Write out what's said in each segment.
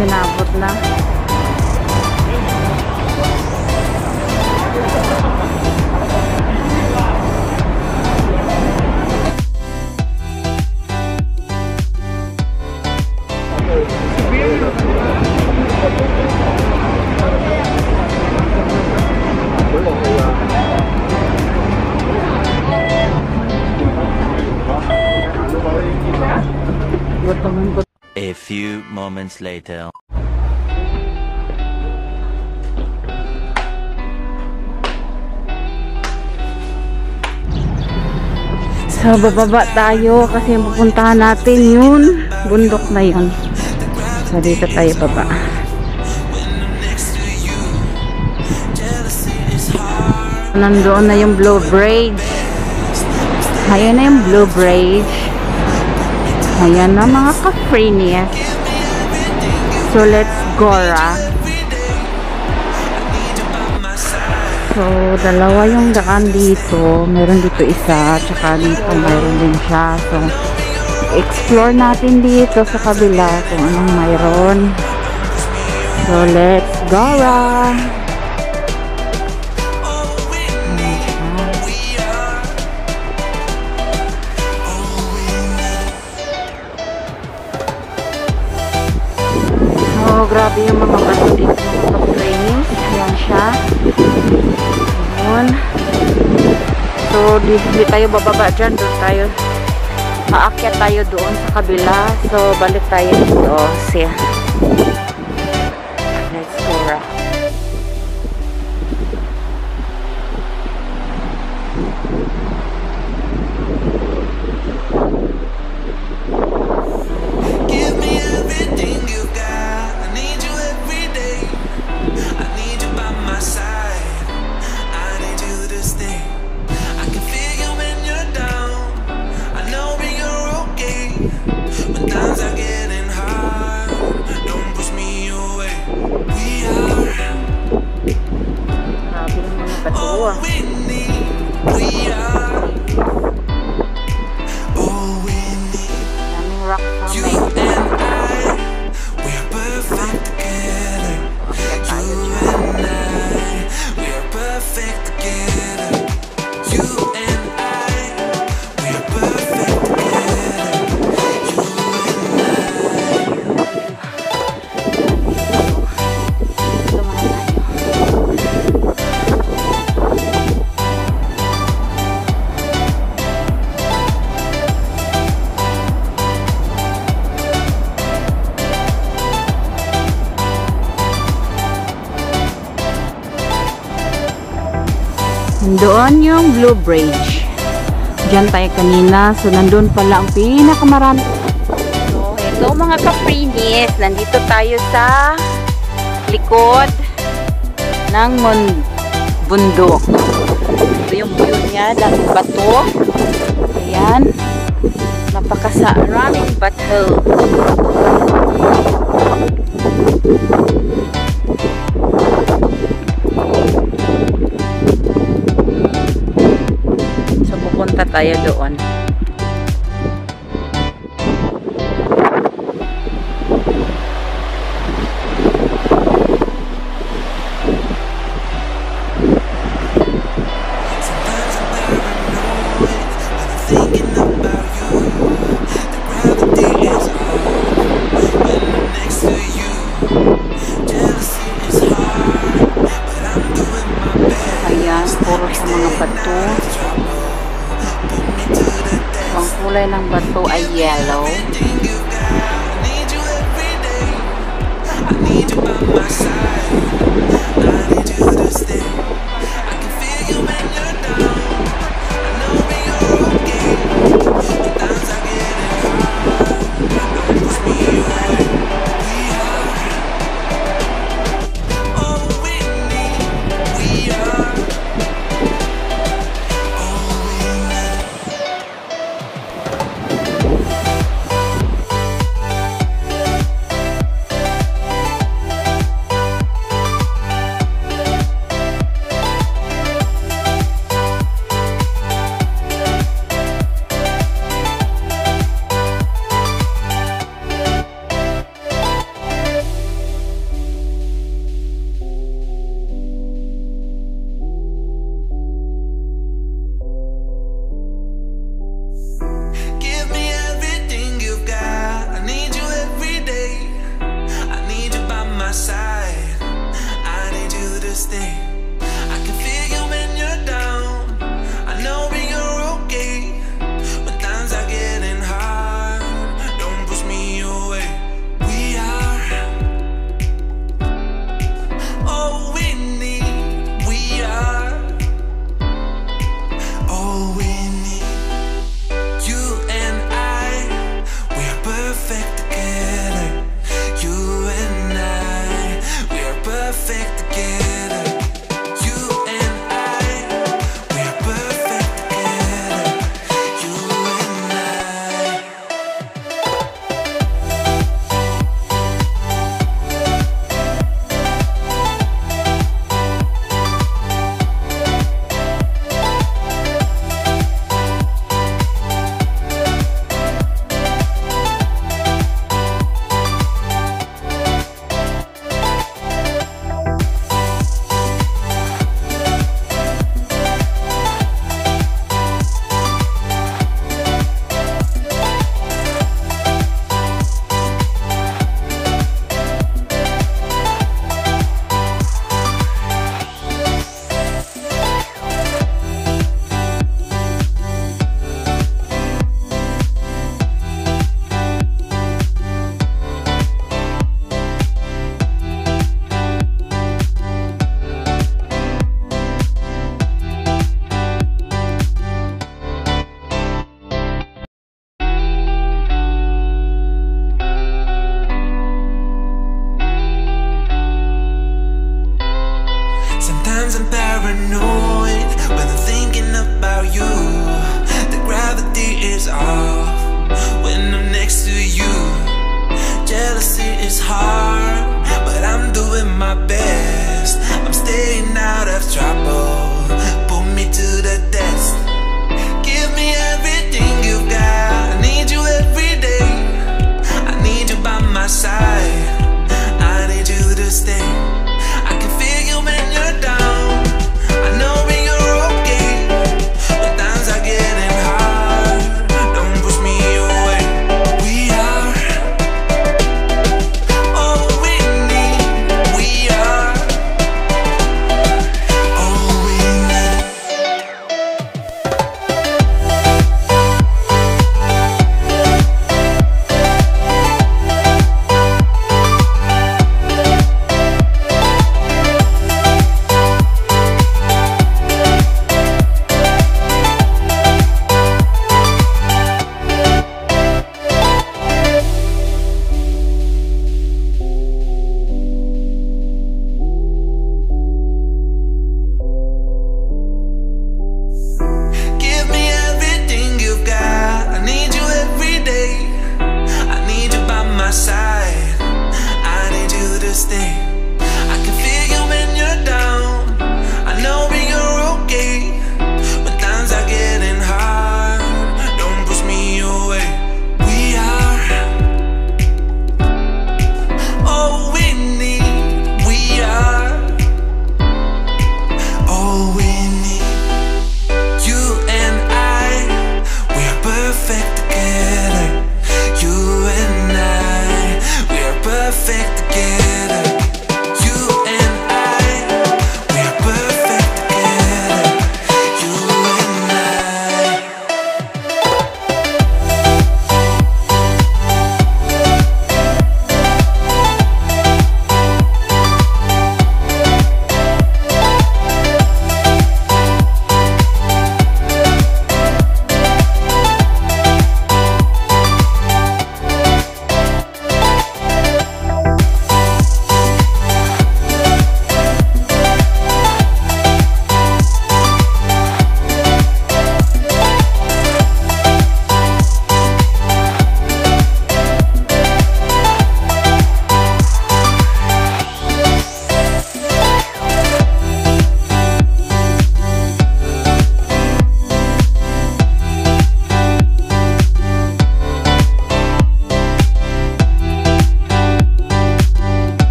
Sinabot na. A few moments later. So, bababa tayo kasi pupuntahan natin yun. Bundok na yun. So, dito tayo baba. Nandoon na yung Blue Bridge. Ayan na yung Blue Bridge. Ayan na mga ka-freeness. So, let's go ra. So, dalawa yung daan dito. Meron dito isa, tsaka dito meron din siya. So, explore natin dito sa kabila kung anong mayroon. So, let's go ra. So, grabe yung mga bato dito mga ka-freeness. Ayan siya. Ayan. So, di tayo bababa dyan. Doon tayo. Aakyat tayo doon sa kabila. So, balik tayo dito. See. Let's go ra. Doon yung Blue Bridge. Diyan tayo kanina. So, nandun pala ang pinakamarami. So, ito mga ka-freeness. Nandito tayo sa likod ng bundok. Ito yung view niya. Daming bato. Ayan. Napakaraming bato. Punta tayo doon. Ayan, puro sa mga bato. Ang kulay ng bato ay yellow.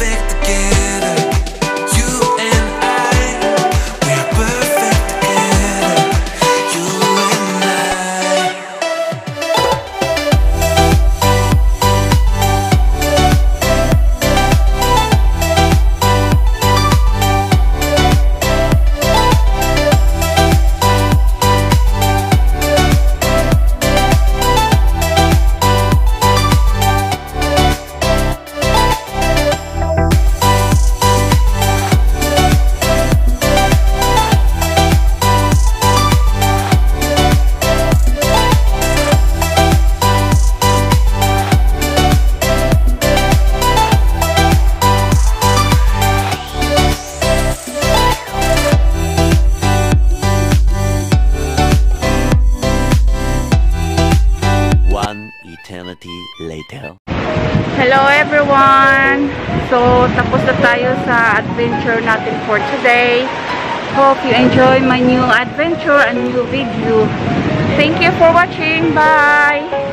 perfect together. You and I, we are perfect together. You and I. One eternity later. Hello everyone! So, tapos na tayo sa adventure natin for today. Hope you enjoy my new adventure and new video. Thank you for watching. Bye!